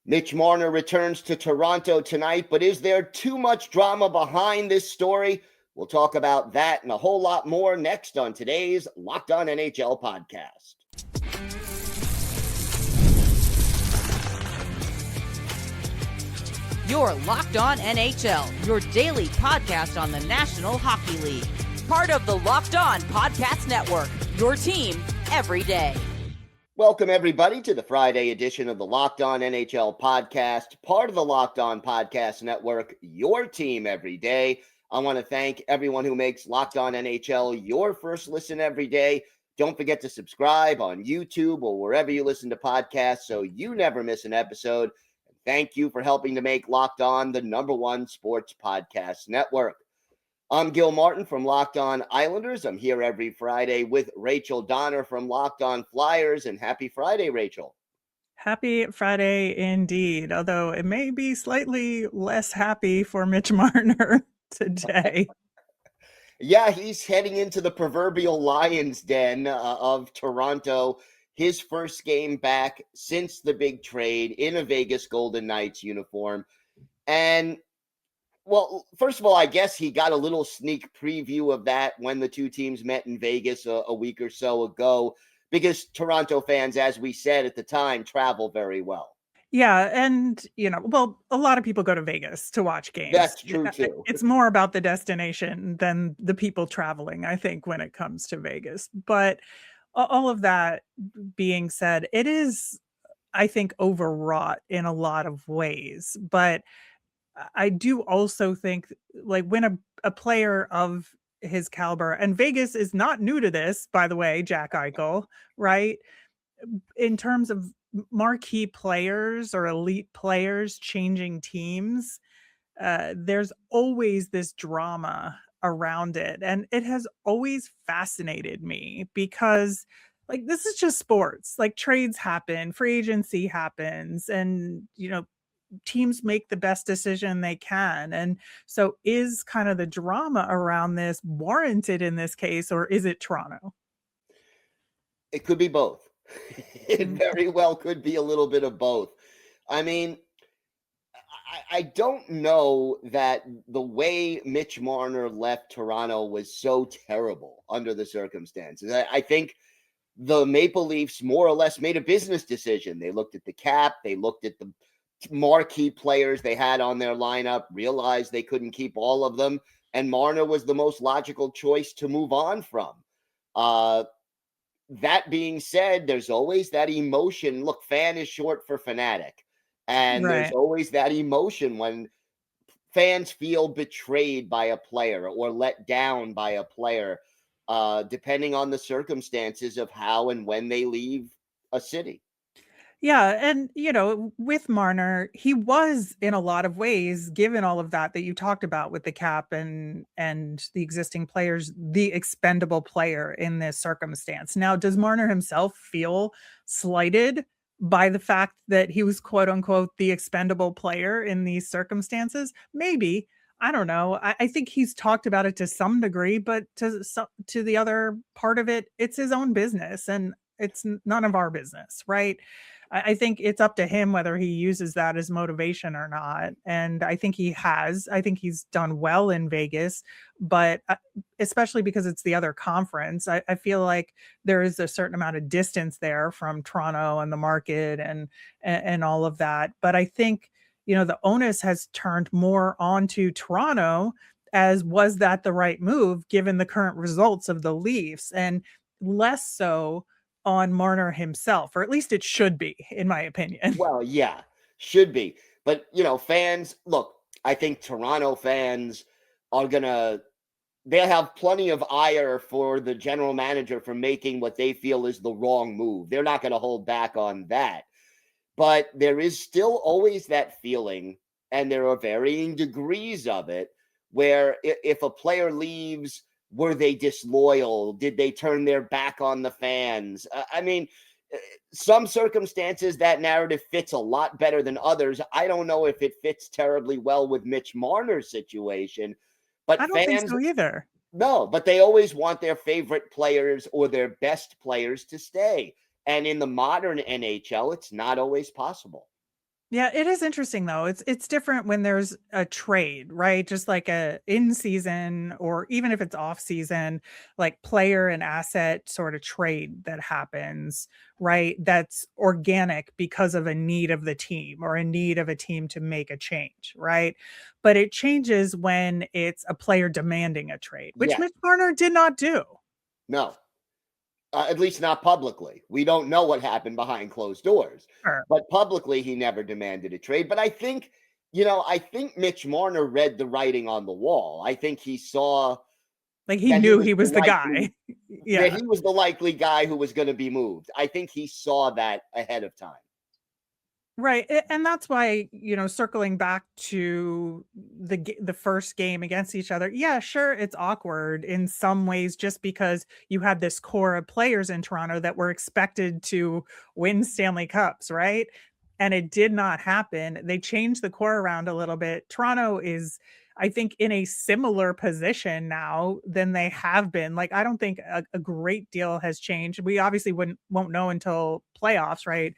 Mitch Marner returns to Toronto tonight, but is there too much drama behind this story? We'll talk about that and a whole lot more next on today's Locked On NHL podcast. You're Locked On NHL, your daily podcast on the National Hockey League. Part of the Locked On Podcast Network, your team every day. Welcome, everybody, to the Friday edition of the Locked On NHL podcast, part of the Locked On Podcast Network, your team every day. I want to thank everyone who makes Locked On NHL your first listen every day. Don't forget to subscribe on YouTube or wherever you listen to podcasts so you never miss an episode. And thank you for helping to make Locked On the #1 sports podcast network. I'm Gil Martin from Locked On Islanders. I'm here every Friday with Rachel Donner from Locked On Flyers. And happy Friday, Rachel. Happy Friday indeed, although it may be slightly less happy for Mitch Marner today. Yeah, he's heading into the proverbial lion's den of Toronto. His first game back since the big trade in a Vegas Golden Knights uniform. And well, first of all, I guess he got a little sneak preview of that when the two teams met in Vegas a week or so ago, because Toronto fans, as we said at the time, travel very well. Yeah, and, a lot of people go to Vegas to watch games. That's true, too. It's more about the destination than the people traveling, I think, when it comes to Vegas. But all of that being said, it is, I think, overwrought in a lot of ways. But I do also think, like, when a player of his caliber, and Vegas is not new to this, by the way, Jack Eichel, right? In terms of marquee players or elite players changing teams, there's always this drama around it. And it has always fascinated me because, like, this is just sports. Like, trades happen, free agency happens, and, teams make the best decision they can. And so is kind of the drama around this warranted in this case, or is it Toronto? It could be both. It very well could be a little bit of both. I mean, I don't know that the way Mitch Marner left Toronto was so terrible under the circumstances. I think the Maple Leafs more or less made a business decision. They looked at the cap, they looked at the marquee players they had on their lineup, realized they couldn't keep all of them, and Marner was the most logical choice to move on from. That being said, there's always that emotion. Look, fan is short for fanatic. And there's Right. always that emotion when fans feel betrayed by a player or let down by a player, depending on the circumstances of how and when they leave a city. Yeah, and with Marner, he was in a lot of ways, given all of that you talked about with the cap and the existing players, the expendable player in this circumstance. Now, does Marner himself feel slighted by the fact that he was quote unquote the expendable player in these circumstances? Maybe. I don't know. I think he's talked about it to some degree, but to the other part of it, it's his own business and it's none of our business, right? I think it's up to him whether he uses that as motivation or not. And I think he has. I think he's done well in Vegas, but especially because it's the other conference, I feel like there is a certain amount of distance there from Toronto and the market and all of that. But I think, the onus has turned more onto Toronto, as was that the right move given the current results of the Leafs, and less so on Marner himself, or at least it should be, in my opinion. Well, yeah, should be. But, fans, look, I think Toronto fans are they'll have plenty of ire for the general manager for making what they feel is the wrong move. They're not going to hold back on that. But there is still always that feeling, and there are varying degrees of it, where if a player leaves, were they disloyal? Did they turn their back on the fans? I mean, some circumstances that narrative fits a lot better than others. I don't know if it fits terribly well with Mitch Marner's situation, but I don't think fans, so either. no, but they always want their favorite players or their best players to stay. And in the modern NHL, it's not always possible. Yeah, it is interesting though. It's different when there's a trade, right? Just like a in season or even if it's off season, like player and asset sort of trade that happens, right? That's organic because of a need of the team or a need of a team to make a change, right? But it changes when it's a player demanding a trade, which Yeah, Mitch Marner did not do. no. At least not publicly. We don't know what happened behind closed doors. Sure. But publicly, he never demanded a trade. But I think, I think Mitch Marner read the writing on the wall. I think he saw Like he that he knew was he the was the likely guy. Yeah. guy who was going to be moved. I think he saw that ahead of time. Right, and that's why, circling back to the first game against each other, yeah, sure, it's awkward in some ways just because you had this core of players in Toronto that were expected to win Stanley Cups, right? And it did not happen. They changed the core around a little bit. Toronto is, I think, in a similar position now than they have been. Like, I don't think a great deal has changed. We obviously won't know until playoffs, right?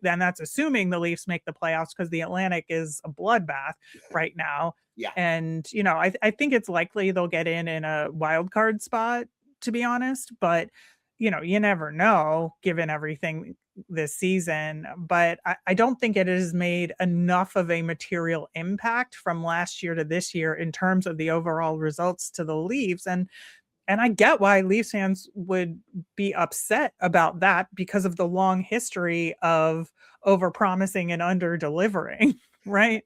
Then that's assuming the Leafs make the playoffs because the Atlantic is a bloodbath right now. Yeah. And I think it's likely they'll get in a wild card spot, to be honest. But you never know given everything this season. But I don't think it has made enough of a material impact from last year to this year in terms of the overall results to the Leafs. And I get why Leafs fans would be upset about that because of the long history of overpromising and under-delivering, right?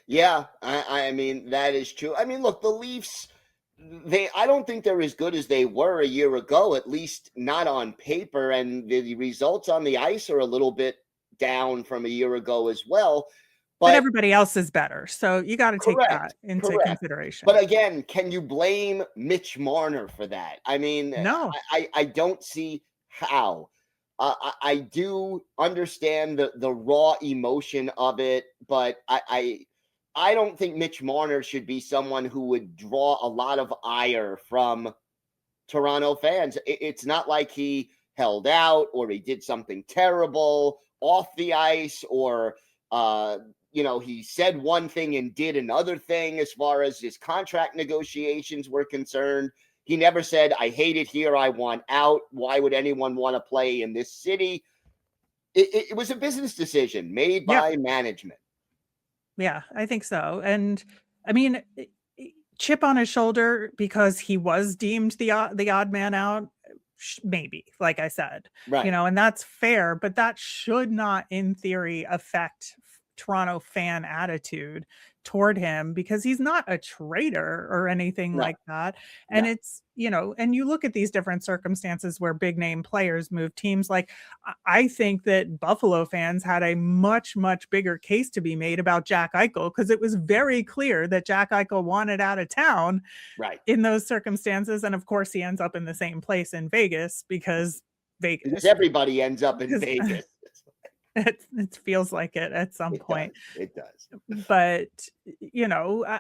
Yeah, I mean, that is true. I mean, look, the Leafs, I don't think they're as good as they were a year ago, at least not on paper. And the results on the ice are a little bit down from a year ago as well. But But everybody else is better. So you got to take that correct, into correct. consideration. But again, can you blame Mitch Marner for that? I mean, No. I don't see how. I do understand the raw emotion of it, but I don't think Mitch Marner should be someone who would draw a lot of ire from Toronto fans. It's not like he held out or he did something terrible off the ice or he said one thing and did another thing as far as his contract negotiations were concerned. He never said, I hate it here, I want out. Why would anyone want to play in this city? It was a business decision made Yeah. by management. Yeah, I think so. And I mean, chip on his shoulder because he was deemed the odd man out, maybe, like I said, Right. and that's fair, but that should not, in theory, affect Toronto fan attitude toward him because he's not a traitor or anything No, like that. And no. it's, and you look at these different circumstances where big name players move teams. Like, I think that Buffalo fans had a much, much bigger case to be made about Jack Eichel because it was very clear that Jack Eichel wanted out of town Right. in those circumstances. And of course, he ends up in the same place in Vegas because Because Vegas. everybody ends up in Because Vegas. it feels like it at some It point. does. It does. But,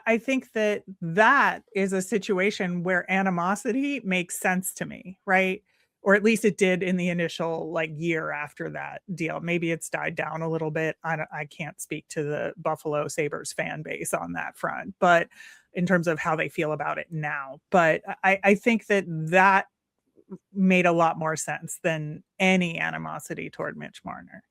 I think that is a situation where animosity makes sense to me, right? Or at least it did in the initial year after that deal. Maybe it's died down a little bit. I can't speak to the Buffalo Sabres fan base on that front, but in terms of how they feel about it now. But I think that made a lot more sense than any animosity toward Mitch Marner.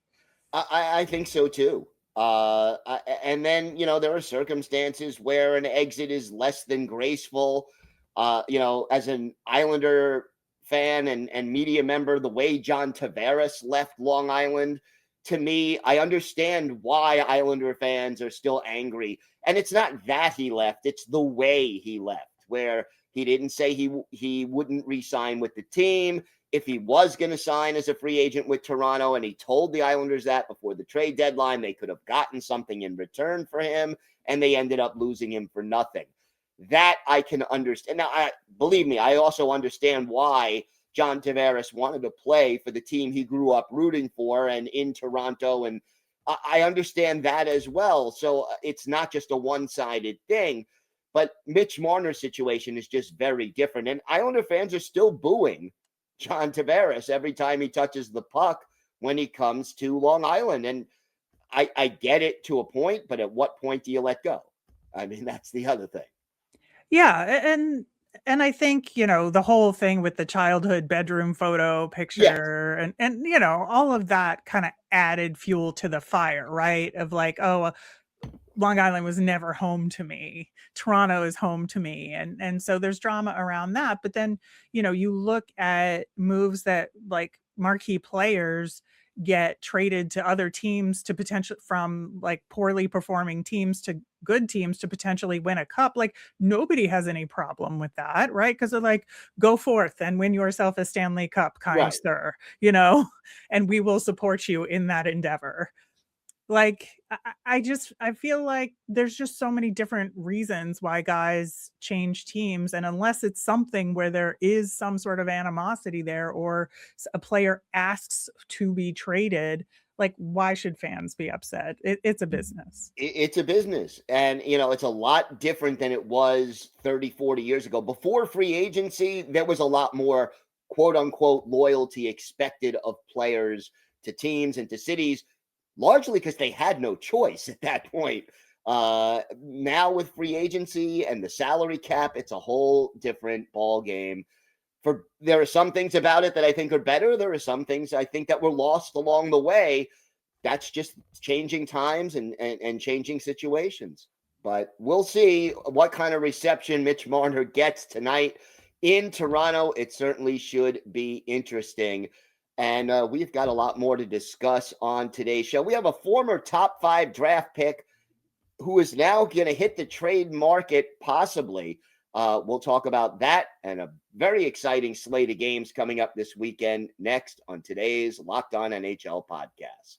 I think so too. And then there are circumstances where an exit is less than graceful. As an Islander fan and media member, the way John Tavares left Long Island, to me, I understand why Islander fans are still angry. And it's not that he left; it's the way he left, where he didn't say he wouldn't re-sign with the team if he was going to sign as a free agent with Toronto, and he told the Islanders that before the trade deadline, they could have gotten something in return for him, and they ended up losing him for nothing. That I can understand. Now, believe me, I also understand why John Tavares wanted to play for the team he grew up rooting for and in Toronto, and I understand that as well. So it's not just a one-sided thing. But Mitch Marner's situation is just very different, and Islander fans are still booing John Tavares every time he touches the puck when he comes to Long Island. And I get it to a point, but at what point do you let go? I mean, that's the other thing. Yeah, and I think, the whole thing with the childhood bedroom photo Yes, picture and all of that kind of added fuel to the fire, right? Of like, oh, Long Island was never home to me. Toronto is home to me. And so there's drama around that. But then, you look at moves that like marquee players get traded to other teams to potential from like poorly performing teams to good teams to potentially win a cup. Like nobody has any problem with that, right? Because they're like, go forth and win yourself a Stanley Cup, kind right. sir, and we will support you in that endeavor. Like, I feel like there's just so many different reasons why guys change teams, and unless it's something where there is some sort of animosity there or a player asks to be traded, like, why should fans be upset? It's a business. It's a business. And, it's a lot different than it was 30, 40 years ago. Before free agency, there was a lot more quote unquote loyalty expected of players to teams and to cities, largely because they had no choice at that point. Now with free agency and the salary cap, it's a whole different ball game. There are some things about it that I think are better. There are some things I think that were lost along the way. That's just changing times and changing situations. But we'll see what kind of reception Mitch Marner gets tonight in Toronto. It certainly should be interesting. And we've got a lot more to discuss on today's show. We have a former top 5 draft pick who is now going to hit the trade market, possibly. We'll talk about that and a very exciting slate of games coming up this weekend next on today's Locked On NHL podcast.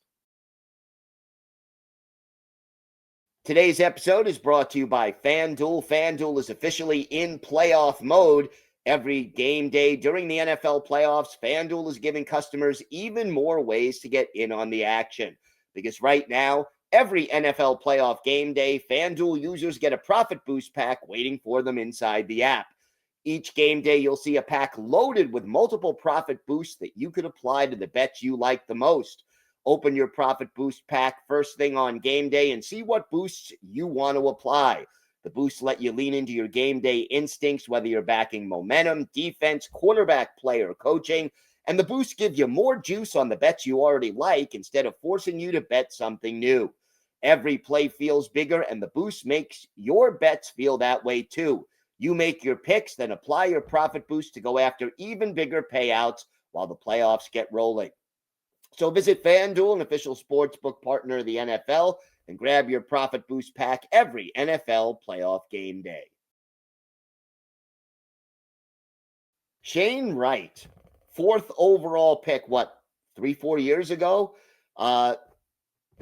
Today's episode is brought to you by FanDuel. FanDuel is officially in playoff mode. Every game day during the NFL playoffs, FanDuel is giving customers even more ways to get in on the action. Because right now, every NFL playoff game day, FanDuel users get a profit boost pack waiting for them inside the app. Each game day, you'll see a pack loaded with multiple profit boosts that you could apply to the bets you like the most. Open your profit boost pack first thing on game day and see what boosts you want to apply. The boosts let you lean into your game day instincts, whether you're backing momentum, defense, quarterback play, or coaching. And the boosts give you more juice on the bets you already like instead of forcing you to bet something new. Every play feels bigger, and the boost makes your bets feel that way too. You make your picks, then apply your profit boost to go after even bigger payouts while the playoffs get rolling. So visit FanDuel, an official sportsbook partner of the NFL, and grab your profit boost pack every NFL playoff game day. Shane Wright, 4th overall pick, 3-4 years ago? The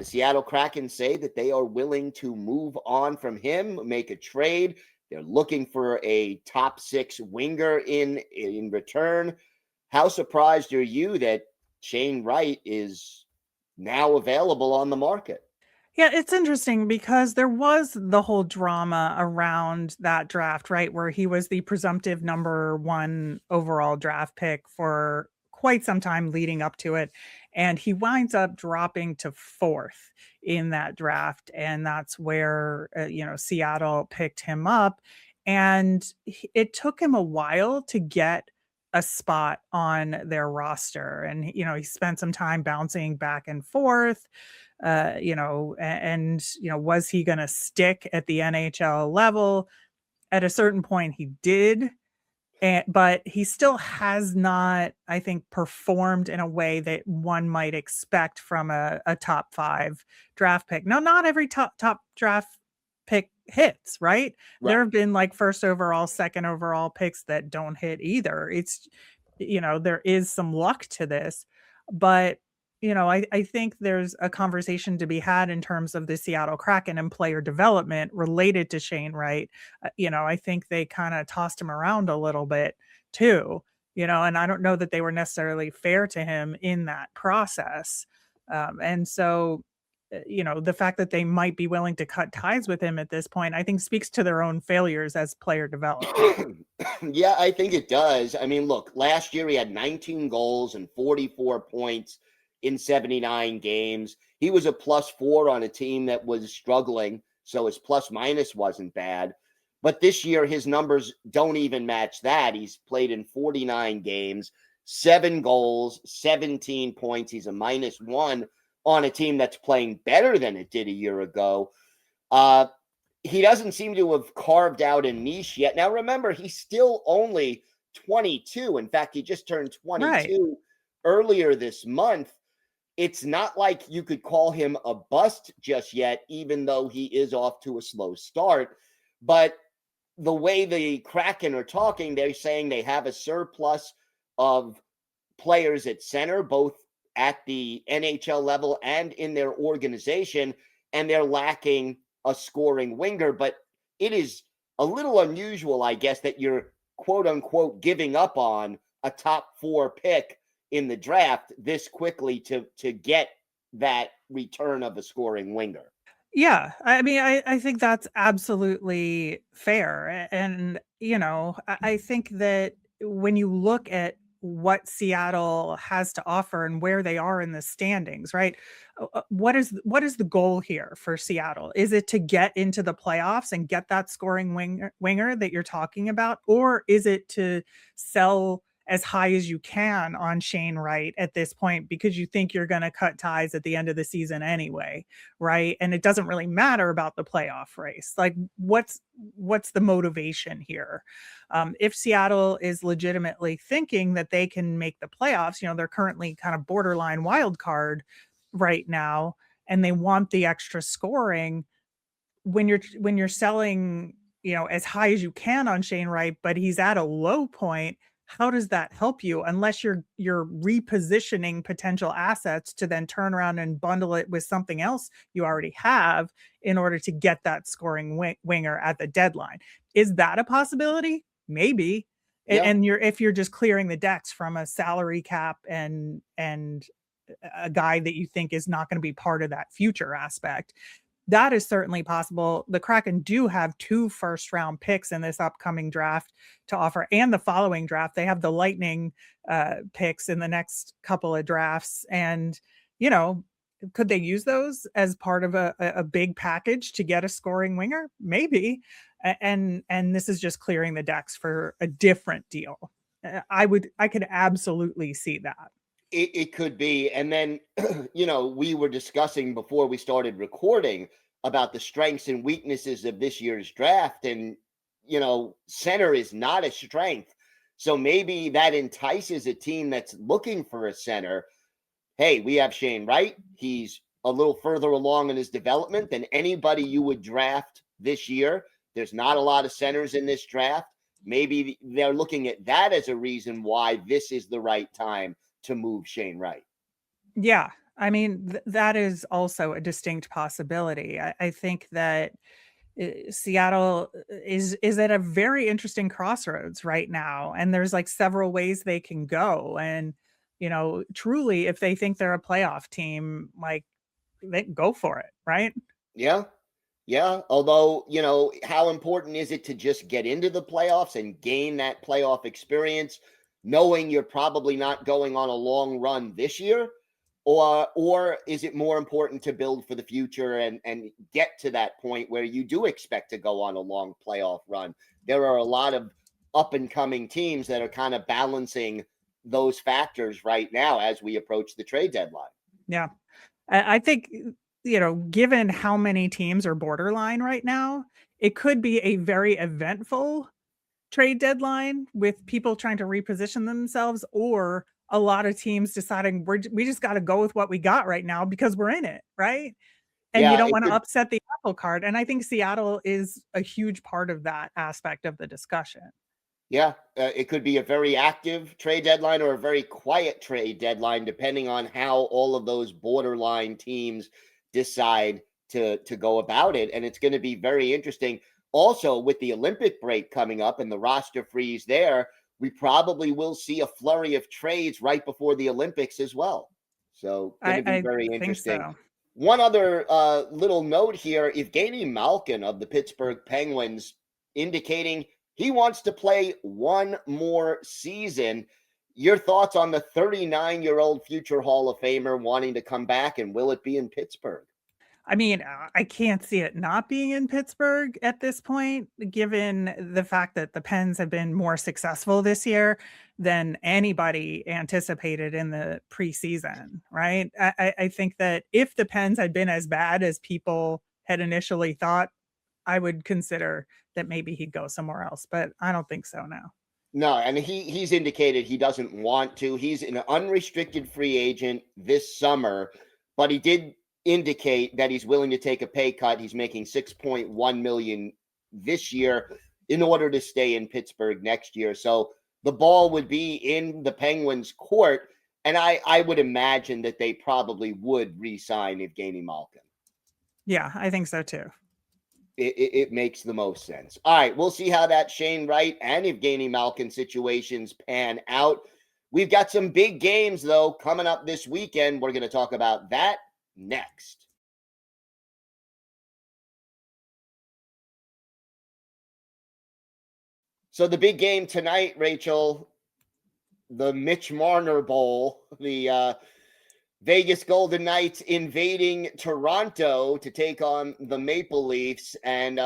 Seattle Kraken say that they are willing to move on from him, make a trade. They're looking for a top 6 winger in return. How surprised are you that Shane Wright is now available on the market? Yeah, it's interesting because there was the whole drama around that draft, right? Where he was the presumptive number 1 overall draft pick for quite some time leading up to it. And he winds up dropping to 4th in that draft. And that's where, Seattle picked him up. And it took him a while to get a spot on their roster. And, he spent some time bouncing back and forth. Was he going to stick at the NHL level? At a certain point, he did, but he still has not, I think, performed in a way that one might expect from a top 5 draft pick. Now, not every top draft pick hits, right? There have been like 1st overall, 2nd overall picks that don't hit either. It's, there is some luck to this, but I think there's a conversation to be had in terms of the Seattle Kraken and player development related to Shane Wright. I think they kind of tossed him around a little bit too, and I don't know that they were necessarily fair to him in that process. And so, the fact that they might be willing to cut ties with him at this point, I think speaks to their own failures as player development. Yeah, I think it does. I mean, look, last year he had 19 goals and 44 points. in 79 games. He was a +4 on a team that was struggling, so his plus minus wasn't bad. But this year, his numbers don't even match that. He's played in 49 games, 7 goals, 17 points. He's a -1 on a team that's playing better than it did a year ago. He doesn't seem to have carved out a niche yet. Now, remember, he's still only 22. In fact, he just turned 22 earlier this month. It's not like you could call him a bust just yet, even though he is off to a slow start. But the way the Kraken are talking, they're saying they have a surplus of players at center, both at the NHL level and in their organization, and they're lacking a scoring winger. But it is a little unusual, I guess, that you're quote unquote giving up on a top 4 pick in the draft this quickly to get that return of a scoring winger. Yeah, I mean, I think that's absolutely fair. And, I think that when you look at what Seattle has to offer and where they are in the standings, right? What is the goal here for Seattle? Is it to get into the playoffs and get that scoring winger that you're talking about? Or is it to sell as high as you can on Shane Wright at this point because you think you're going to cut ties at the end of the season anyway, right? And it doesn't really matter about the playoff race. Like, what's the motivation here? If Seattle is legitimately thinking that they can make the playoffs, they're currently kind of borderline wild card right now, and they want the extra scoring. When you're selling, as high as you can on Shane Wright, but he's at a low point, how does that help you unless you're repositioning potential assets to then turn around and bundle it with something else you already have in order to get that scoring winger at the deadline? Is that a possibility? Maybe. Yeah. And if you're just clearing the decks from a salary cap and a guy that you think is not going to be part of that future aspect, that is certainly possible. The Kraken do have 2 first-round picks in this upcoming draft to offer, and the following draft. They have the Lightning picks in the next couple of drafts. And, could they use those as part of a big package to get a scoring winger? Maybe. And this is just clearing the decks for a different deal. I could absolutely see that. It could be. And then, we were discussing before we started recording about the strengths and weaknesses of this year's draft. And, center is not a strength. So maybe that entices a team that's looking for a center. Hey, we have Shane Wright. He's a little further along in his development than anybody you would draft this year. There's not a lot of centers in this draft. Maybe they're looking at that as a reason why this is the right time to move Shane Wright. Yeah. I mean, that is also a distinct possibility. I think that Seattle is at a very interesting crossroads right now. And there's like several ways they can go. And, truly, if they think they're a playoff team, like, they go for it, right? Yeah. Yeah. Although, how important is it to just get into the playoffs and gain that playoff experience, knowing you're probably not going on a long run this year? Or is it more important to build for the future and get to that point where you do expect to go on a long playoff run? There are a lot of up and coming teams that are kind of balancing those factors right now as we approach the trade deadline. Yeah. I think, given how many teams are borderline right now, it could be a very eventful trade deadline with people trying to reposition themselves, or a lot of teams deciding we just got to go with what we got right now because we're in it, right? And you Yeah, don't want to upset the apple cart. And I think Seattle is a huge part of that aspect of the discussion. Yeah, it could be a very active trade deadline or a very quiet trade deadline, depending on how all of those borderline teams decide to go about it. And it's going to be very interesting. Also, with the Olympic break coming up and the roster freeze there, we probably will see a flurry of trades right before the Olympics as well. So, going to be very interesting. So. One other little note here: Evgeni Malkin of the Pittsburgh Penguins indicating he wants to play one more season. Your thoughts on the 39-year-old future Hall of Famer wanting to come back, and will it be in Pittsburgh? I mean, I can't see it not being in Pittsburgh at this point, given the fact that the Pens have been more successful this year than anybody anticipated in the preseason, right? I think that if the Pens had been as bad as people had initially thought, I would consider that maybe he'd go somewhere else, but I don't think so now. No, and he's indicated he doesn't want to. He's an unrestricted free agent this summer, but he did indicate that he's willing to take a pay cut. He's making 6.1 million this year in order to stay in Pittsburgh next year. So the ball would be in the Penguins' court, and I would imagine that they probably would re-sign Evgeni Malkin. Yeah, I think so too. It makes the most sense. All right, we'll see how that Shane Wright and Evgeni Malkin situations pan out. We've got some big games, though, coming up this weekend. We're going to talk about that next. So the big game tonight, Rachel, the Mitch Marner Bowl, the Vegas Golden Knights invading Toronto to take on the Maple Leafs. And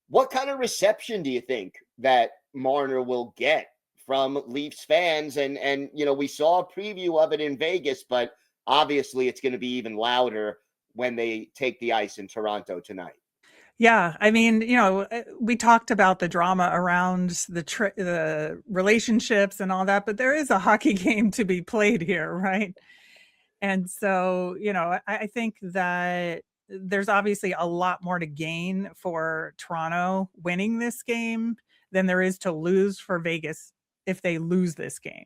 what kind of reception do you think that Marner will get from Leafs fans? And you know, we saw a preview of it in Vegas, but obviously it's going to be even louder when they take the ice in Toronto tonight. Yeah, I mean, you know, we talked about the drama around the relationships and all that, but there is a hockey game to be played here, right? And so, you know, I think that there's obviously a lot more to gain for Toronto winning this game than there is to lose for Vegas if they lose this game,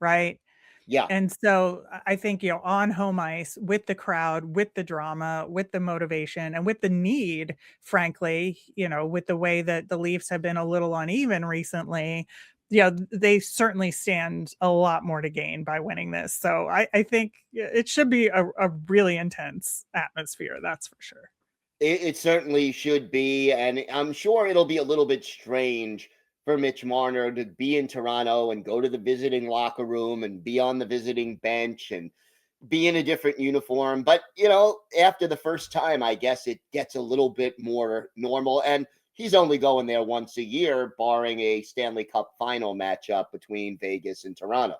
right? Yeah. And so I think, you know, on home ice with the crowd, with the drama, with the motivation, and with the need, frankly, you know, with the way that the Leafs have been a little uneven recently, yeah, they certainly stand a lot more to gain by winning this. So I think it should be a really intense atmosphere. That's for sure. It certainly should be. And I'm sure it'll be a little bit strange for Mitch Marner to be in Toronto and go to the visiting locker room and be on the visiting bench and be in a different uniform. But, you know, after the first time, I guess it gets a little bit more normal. And he's only going there once a year, barring a Stanley Cup final matchup between Vegas and Toronto.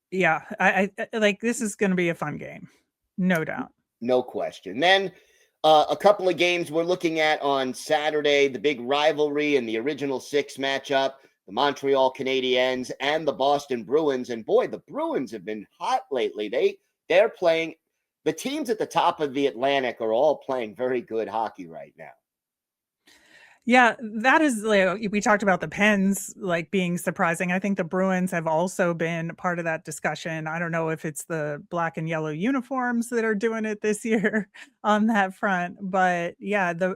Yeah, I like this is going to be a fun game. No doubt. No question. Then a couple of games we're looking at on Saturday, the big rivalry in the original six matchup, the Montreal Canadiens and the Boston Bruins. And boy, the Bruins have been hot lately. They're playing, the teams at the top of the Atlantic are all playing very good hockey right now. Yeah, that is, like, we talked about the Pens like being surprising. I think the Bruins have also been part of that discussion. I don't know if it's the black and yellow uniforms that are doing it this year on that front, but yeah, the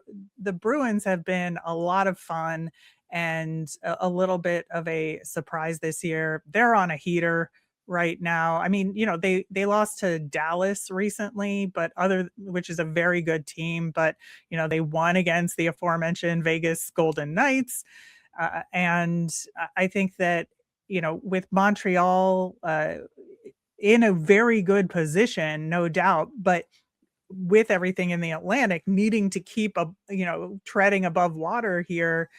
Bruins have been a lot of fun and a little bit of a surprise this year. They're on a heater right now. I mean, you know, they lost to Dallas recently, but which is a very good team, but you know, they won against the aforementioned Vegas Golden Knights. And I think that, you know, with Montreal in a very good position, no doubt, but with everything in the Atlantic needing to keep treading above water here,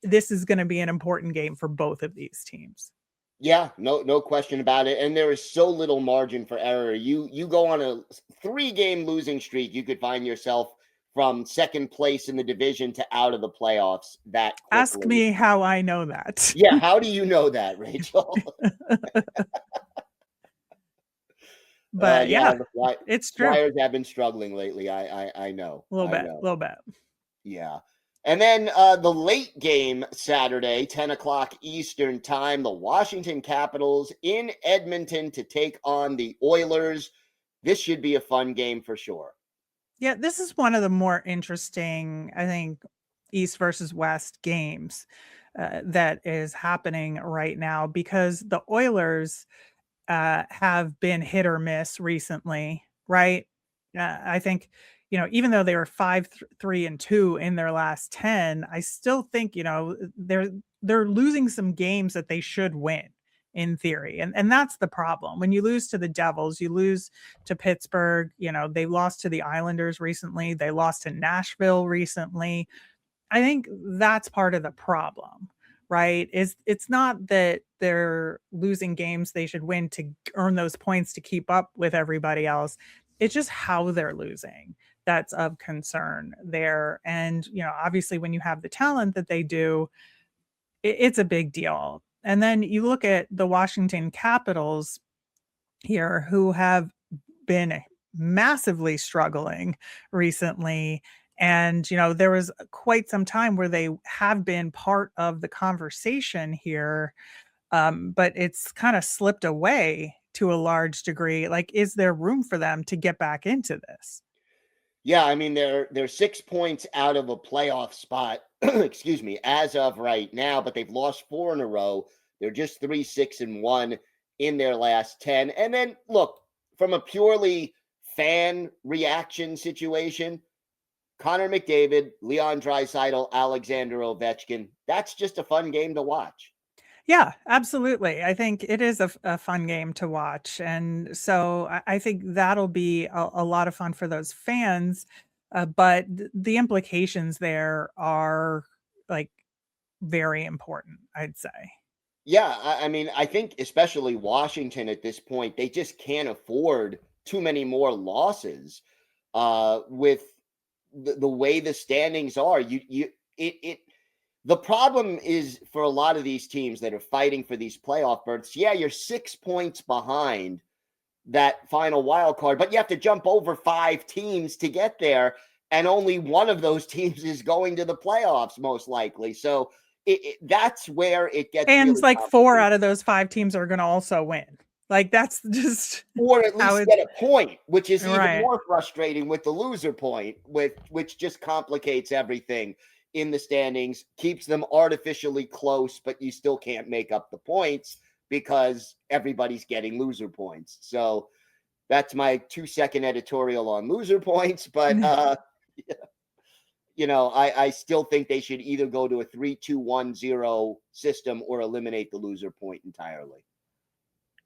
this is going to be an important game for both of these teams. Yeah, no question about it. And there is so little margin for error. You go on a 3-game losing streak, you could find yourself from second place in the division to out of the playoffs that quickly. Ask me how I know that. Yeah, how do you know that, Rachel? But it's true. Flyers have been struggling lately. I know. A little bit. Yeah. And then the late game Saturday, 10 o'clock Eastern time, the Washington Capitals in Edmonton to take on the Oilers. This should be a fun game for sure. Yeah, this is one of the more interesting, I think, East versus West games that is happening right now, because the Oilers have been hit or miss recently, right? I think, you know, even though they were 5-3-2 in their last 10, I still think, you know, they're losing some games that they should win. in theory. And that's the problem. When you lose to the Devils, you lose to Pittsburgh, they lost to the Islanders recently. They lost to Nashville recently. I think that's part of the problem, right? It's not that they're losing games they should win to earn those points to keep up with everybody else. It's just how they're losing that's of concern there. And, obviously when you have the talent that they do, it's a big deal. And then you look at the Washington Capitals here, who have been massively struggling recently. And, there was quite some time where they have been part of the conversation here, but it's kind of slipped away to a large degree. Like, is there room for them to get back into this? Yeah, I mean, they're 6 points out of a playoff spot, excuse me, as of right now, but they've lost 4 in a row. They're just 3-6-1 in their last 10. And then, look, from a purely fan reaction situation, Connor McDavid, Leon Draisaitl, Alexander Ovechkin, that's just a fun game to watch. Yeah, absolutely. I think it is a fun game to watch. And so I think that'll be a lot of fun for those fans. But the implications there are like very important, I'd say. Yeah, I mean, I think especially Washington at this point, they just can't afford too many more losses with the way the standings are. The problem is for a lot of these teams that are fighting for these playoff berths, yeah, you're 6 points behind that final wild card, but you have to jump over 5 teams to get there, and only one of those teams is going to the playoffs, most likely. So that's where it gets. And really it's like 4 out of those 5 teams are going to also win. Like, that's just or at least get a point, which is even right. more frustrating with the loser point, which just complicates everything in the standings, keeps them artificially close, but you still can't make up the points because everybody's getting loser points. So that's my 2-second editorial on loser points. But, I still think they should either go to a 3-2-1-0 system or eliminate the loser point entirely.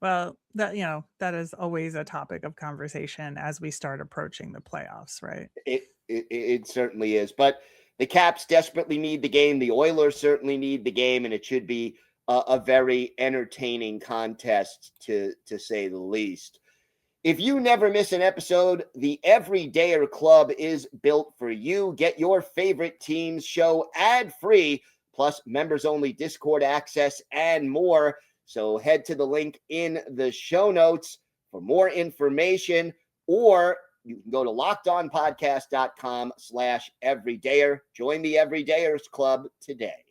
Well, that is always a topic of conversation as we start approaching the playoffs, right? It certainly is. But the Caps desperately need the game. The Oilers certainly need the game, and it should be a very entertaining contest, to say the least. If you never miss an episode, the Everydayer Club is built for you. Get your favorite team's show ad-free, plus members-only Discord access and more. So head to the link in the show notes for more information, or you can go to lockedonpodcast.com/everydayer. Join the Everydayers Club today.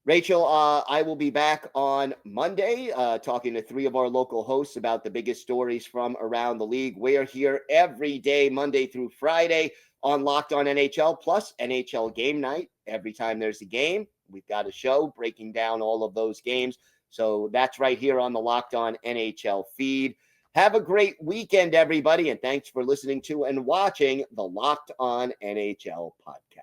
Rachel, I will be back on Monday talking to 3 of our local hosts about the biggest stories from around the league. We're here every day, Monday through Friday, on Locked On NHL, plus NHL Game Night. Every time there's a game, we've got a show breaking down all of those games. So that's right here on the Locked On NHL feed. Have a great weekend, everybody, and thanks for listening to and watching the Locked On NHL podcast.